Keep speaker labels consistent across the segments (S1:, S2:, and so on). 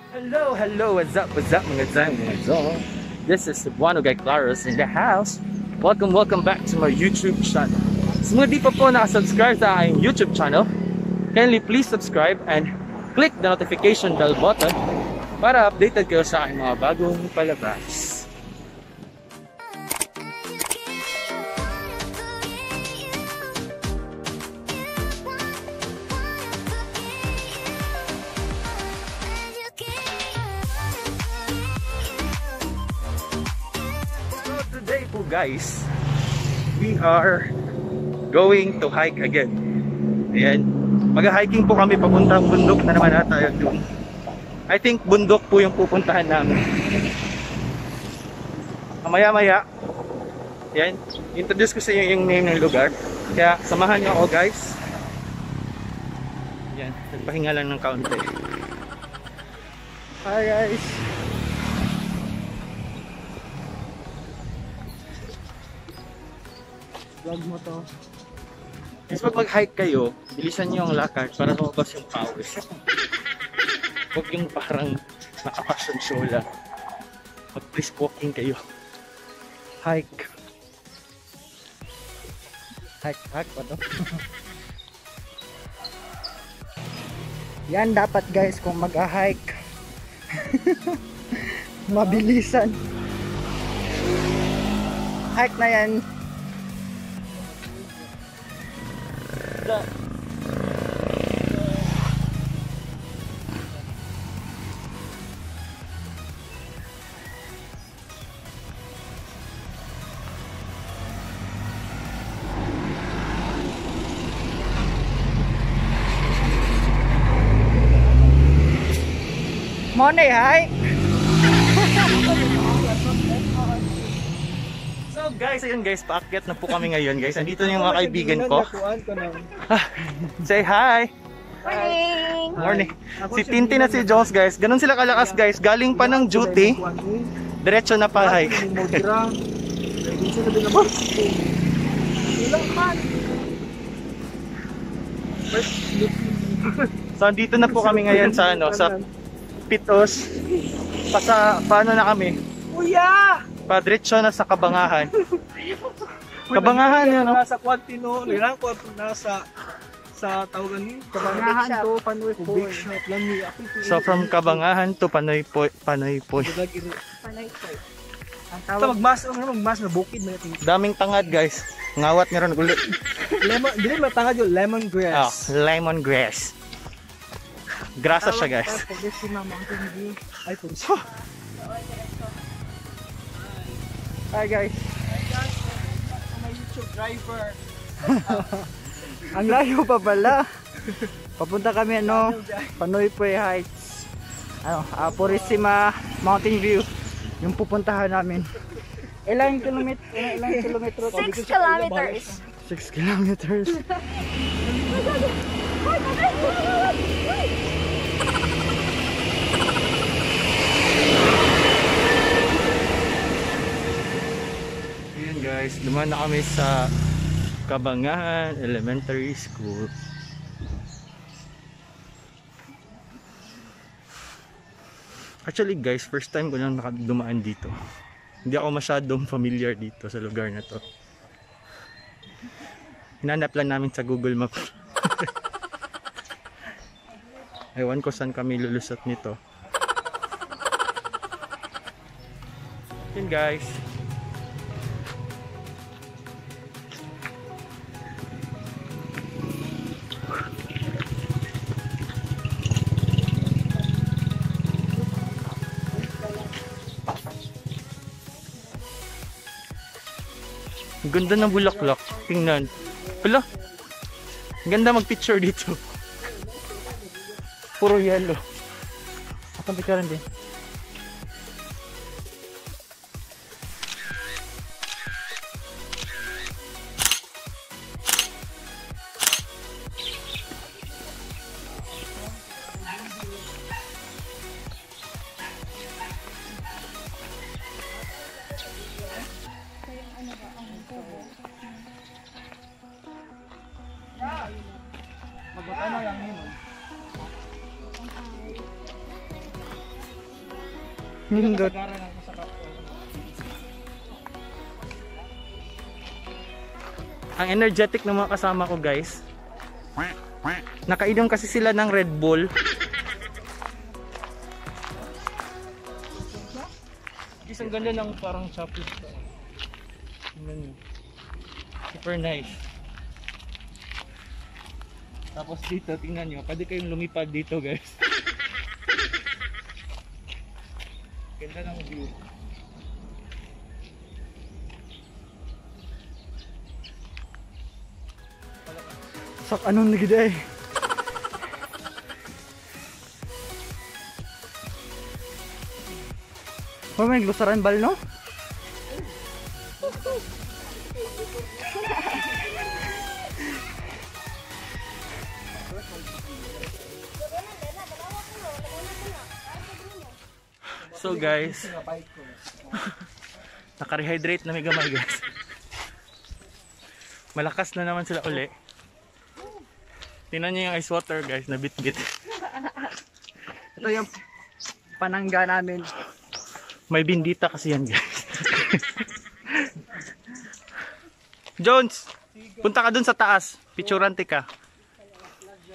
S1: Hello, what's up mga Zang, mga Zong? This is Cebuano Guy Claros in the house. Welcome back to my YouTube channel. Sa mga di pa po nakasubscribe sa aking YouTube channel, kindly please subscribe and click the notification bell button para updated kayo sa aking mga bagong palabas. Today po guys, we are going to hike again. Ayan, mag-hiking po kami papuntang bundok na naman tayo doon. I think bundok po yung pupuntahan namin. Maya-maya, ayan, introduce ko sa inyo yung name ng lugar. Kaya samahan niyo ako guys. Ayan, nagpahinga lang ng kaunti. Hi guys! Vlog mo to. Kasi pag mag-hike kayo, bilisan nyo ang lakad para lumabas yung pawis. Huwag yung parang naka-fashion show lang. Mag-brisk walking kayo. Hike. Hike pa to.
S2: Yan dapat guys kung mag-hike. Mabilisan. Hike na yan. Monday hike.
S1: So guys, ayun guys, paakyat na po kami ngayon guys. Andito na yung mga kaibigan ko. Say hi!
S2: Morning!
S1: Morning! Si Tintin at si Jones guys, ganun sila kalakas guys. Galing pa ng duty, diretso na pa hike. So andito na po kami ngayon sa ano, sa Pitos. Paano na kami?
S2: Kuya!
S1: Diretso na sa Kabangahan. Kabangahan yan, no?
S3: Nasa Quantino, lilang ko nasa sa tawagan ni
S2: Kabangahan to Panoy
S3: Big Shop lang ni ako.
S1: So from Kabangahan to Panoy Poy.
S2: Panoy po. Ang
S3: Ito
S2: tawag
S3: magmas na bukid man natin.
S1: Daming tangad guys. Ngawat nga ron ulit.
S3: Lemon, dili matangad yung lemongrass.
S1: Lemongrass. Grasa siya guys.
S2: si Mountain View.
S3: Ay, punso.
S2: Hi guys.
S3: My YouTube driver.
S2: Ang layo pa pala. Papunta kami Panoy Poy Heights. Purisima Mountain View. Yung pupuntahan namin. Ilang kilometro?
S4: 6 kilometers.
S2: 6 kilometers.
S1: Ayan guys, dumaan na kami sa Kabangahan Elementary School. Actually guys, first time ko lang nakadumaan dito. Hindi ako masyadong familiar dito sa lugar na to. Hinanap lang namin sa Google Map. Ewan ko saan kami lulusot nito. Yun guys. Ang ganda ng bulaklak. Tingnan. Hala. Ang ganda mag-picture dito. Puro yellow. Akong picturean din.
S3: Mag-ano lang yun.
S2: Nindot.
S3: Kasagaran ako sa kapwa.
S1: Ang energetic ng mga kasama ko guys. Nakainom kasi sila ng Red Bull. Isang ganda ng parang choppies. Tingnan nyo. Super nice. Tapos dito, tingnan nyo. Pwede kayong lumipad dito guys. Ganda ng view.
S2: Sak anong nagida eh. Oh, may glusaran bal no?
S1: So guys, naka-rehydrate na may gamay guys. Malakas na naman sila uli. Tingnan nyo yung ice water guys, na bit-bit.
S2: Ito yung panangga namin.
S1: May bindita kasi yan guys. Jones, punta ka dun sa taas. Picturante ka.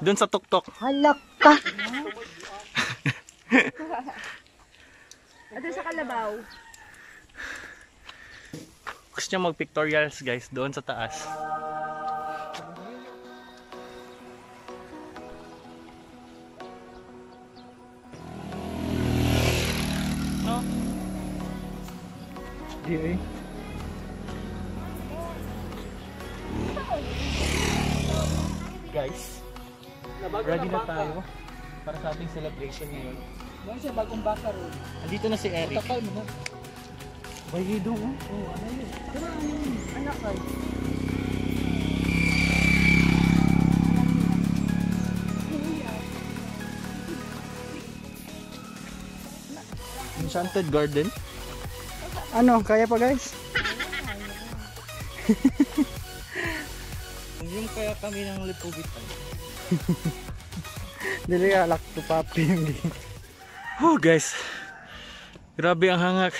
S1: Dun sa tuktok.
S2: Halak ka!
S4: At sa Kalabaw.
S1: Gusto nyo mag-pictorials guys, doon sa taas. No?
S2: Di eh.
S1: Guys, ready na tayo para sa ating celebration ngayon.
S3: Ano siya, bagong baka ron.
S1: Andito na si Eric.
S3: Takal mo na.
S2: Bayido mo.
S3: Oo, ano yun? Ano yun? Anak ay.
S1: Enchanted Garden.
S2: Ano, kaya pa guys?
S1: Yung kaya kami ng lipubitan.
S2: Dili alak to papi yung game.
S1: Oh guys, grabe ang hangak.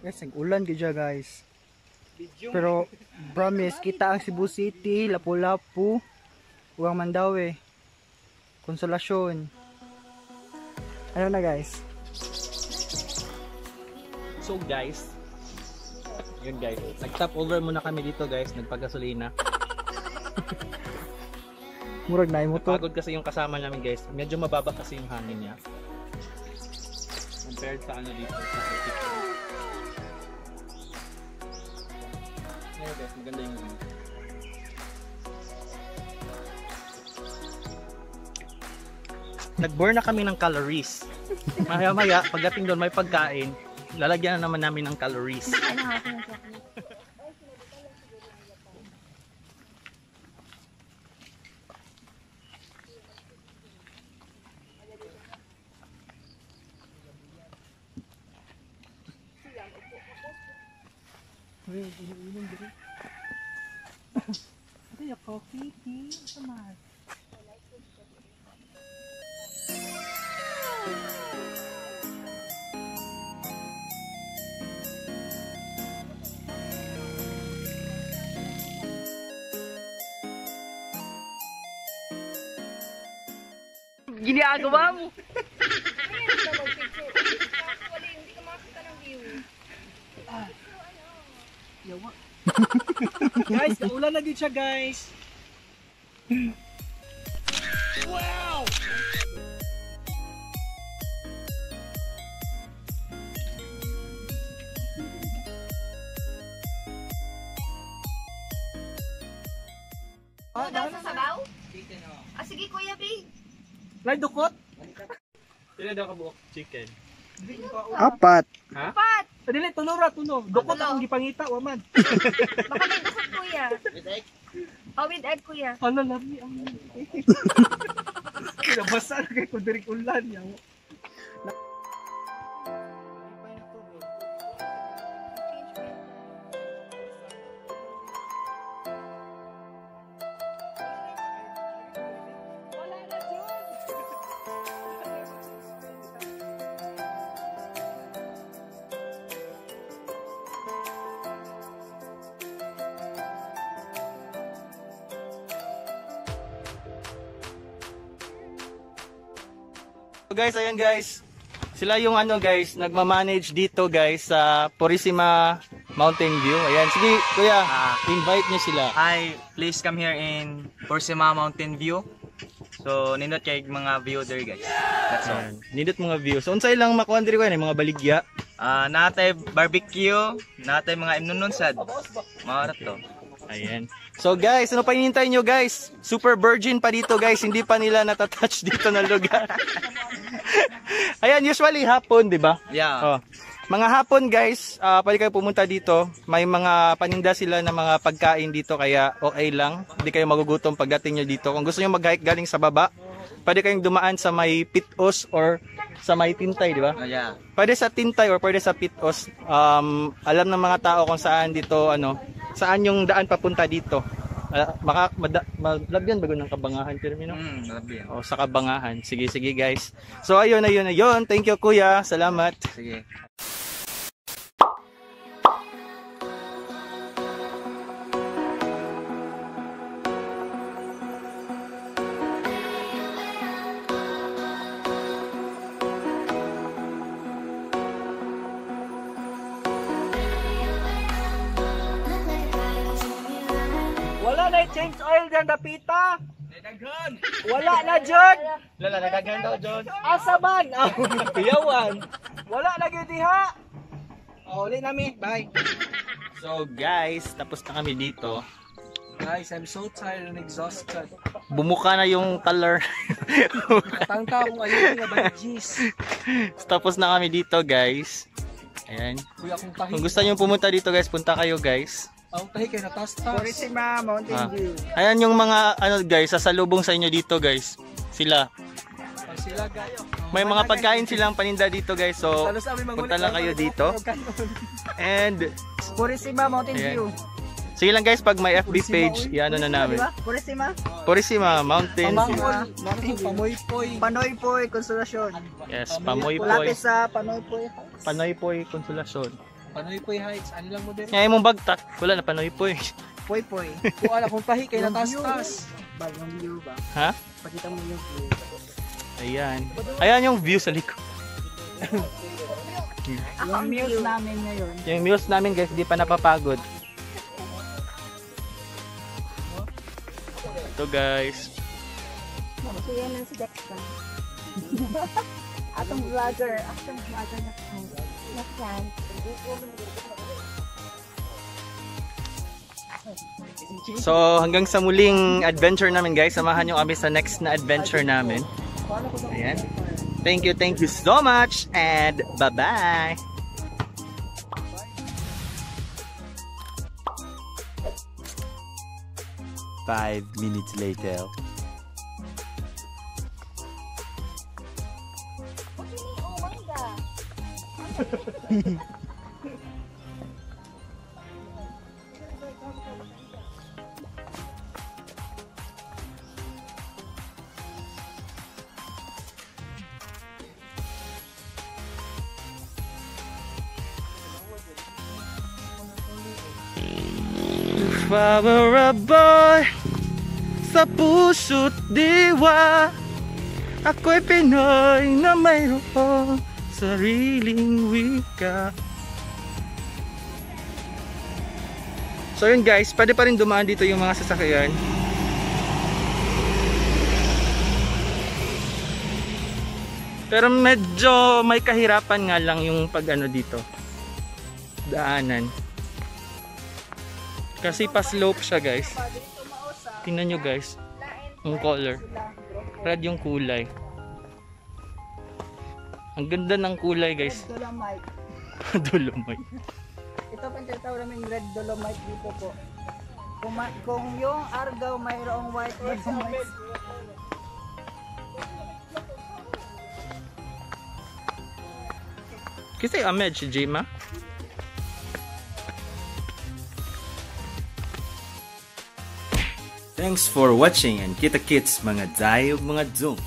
S2: Guys, nag-ulan gidya guys. Pero promise, kita ang Cebu City, Lapu-Lapu, Uwang Mandawi, Konsolasyon. Ano na guys?
S1: So guys, yun guys, nag-stop over muna kami dito guys, nagpagasolina.
S2: Murag na imo to.
S1: Pagod kasi yung kasama namin guys, medyo mababa kasi yung hangin niya. Compared sa ano dito, sa picture. Ngayon guys, maganda yung view. Nag-burn na kami ng calories. Maya-maya, pagdating doon may pagkain, lalagyan na naman namin ng calories.
S3: Ito yung coffee, tea, samas.
S4: Ginagawa mo.
S3: Guys, naulan na din siya guys.
S4: Ano daw sa sabaw? Ah, sige Kuya B.
S3: Lai dukot.
S1: Sila daw kabuok chicken.
S2: Apat.
S4: Pat!
S3: Dili tunora tuno. Dukot akong gipangita waman.
S4: Baka may dukot Kuya. With egg? Oh, with egg Kuya.
S3: Ano lami ang. Kinabasa na kay kudirik ulan yaw.
S2: Guys, ayan guys. Sila yung ano guys, nagmamanage dito guys sa Purisima Mountain View. Ayan, sige kuya, invite niyo sila.
S5: Hi, please come here in Purisima Mountain View. So, nindot kay mga view there guys. That's all.
S2: Ayan, nindot mga view. So, unsay lang makuha diri ko yan, mga baligya.
S5: Natay barbecue, natay mga imnununsad. Marat to.
S2: Ayan. So guys, ano pa hinihintay nyo guys? Super virgin pa dito guys, hindi pa nila natatouch dito na lugar. Ayan, usually hapon, di ba?
S5: Yeah.
S2: Oh. Mga hapon guys, pwede kayo pumunta dito. May mga paninda sila na mga pagkain dito, kaya okay lang. Hindi kayo magugutom pagdating nyo dito. Kung gusto nyo mag-hike galing sa baba, pwede kayong dumaan sa may Pitos or sa may Tintay, di ba?
S5: Yeah.
S2: Pwede sa Tintay or pwede sa Pitos. Alam ng mga tao kung saan dito, saan yung daan papunta dito. Malabyan bago ng Kabangahan, Termino?
S5: Malabyan.
S2: O, sa Kabangahan. Sige, sige guys. So, ayun. Thank you, kuya. Salamat.
S5: Sige.
S3: Wala na change oil dyan, dapita. Wala na dyan.
S2: Lala, nagaganda daw, John.
S3: Asa man? Piyawan. Wala na gyud diha. Uli nami. Bye.
S2: So, guys, tapos na kami dito.
S3: Guys, I'm so tired and exhausted.
S2: Bumuka na yung color.
S3: Tangka akong ayun nga banjis.
S2: Tapos na kami dito, guys. Ayan.
S3: Kuya akong tahi.
S2: Kung gusto nyo pumunta dito, guys, punta kayo, guys.
S3: Ang tahi kay natastas.
S2: Purisima Mountain View. Ayan yung mga guys, sasalubong sa inyo dito guys. Sila.
S3: Sila guys.
S2: May mga pagkain silang paninda dito guys. So punta lang kayo dito. And
S6: Purisima Mountain View.
S2: sige lang guys, pag may FB page, iano na namin. Purisima Mountain View.
S3: Pamoypoy.
S6: Panoypoy Konsolasyon.
S2: Yes, Pamoypoy.
S6: Lapis sa Panoypoy.
S2: Panoypoy Konsolasyon.
S3: Panoypoy Heights. Ano lang mo din?
S2: Ngayon mong bagtak, wala na Panoypoy.
S6: Poy-poy.
S3: Kuha akong tahi kay natastas.
S6: Bagong view ba?
S2: Ha?
S6: Pakita mo yung view.
S2: Ayan. Ayan yung view sa likod.
S6: Yung views namin ngayon.
S2: Yung views namin guys, hindi pa napapagod. Ito guys.
S4: So yan lang si Dexter. Atong vlogger na yan.
S2: So hanggang sa muling adventure namin guys, samahan nyo kami sa next na adventure namin. Ayan. Thank you so much and bye bye.
S7: Five minutes later.
S4: Oh my God.
S2: If I were a boy sa puso't diwa, ako'y Pinoy na mayroong sariling wika. So yun guys, pwede pa rin dumaan dito yung mga sasakyan. Pero medyo may kahirapan nga lang yung pag dito, daanan. Kasi pa-slope siya guys. Tingnan nyo guys, yung color. Red yung kulay. Ang ganda ng kulay guys.
S6: Dolomite.
S2: Dolomite.
S6: Ito po yung tinatawag namin red dolomite dito po. Kung yung Argao mayroong white dolomite.
S2: Kasi Ahmed si Jima.
S7: Thanks for watching and kita kits mga day ug mga zoom.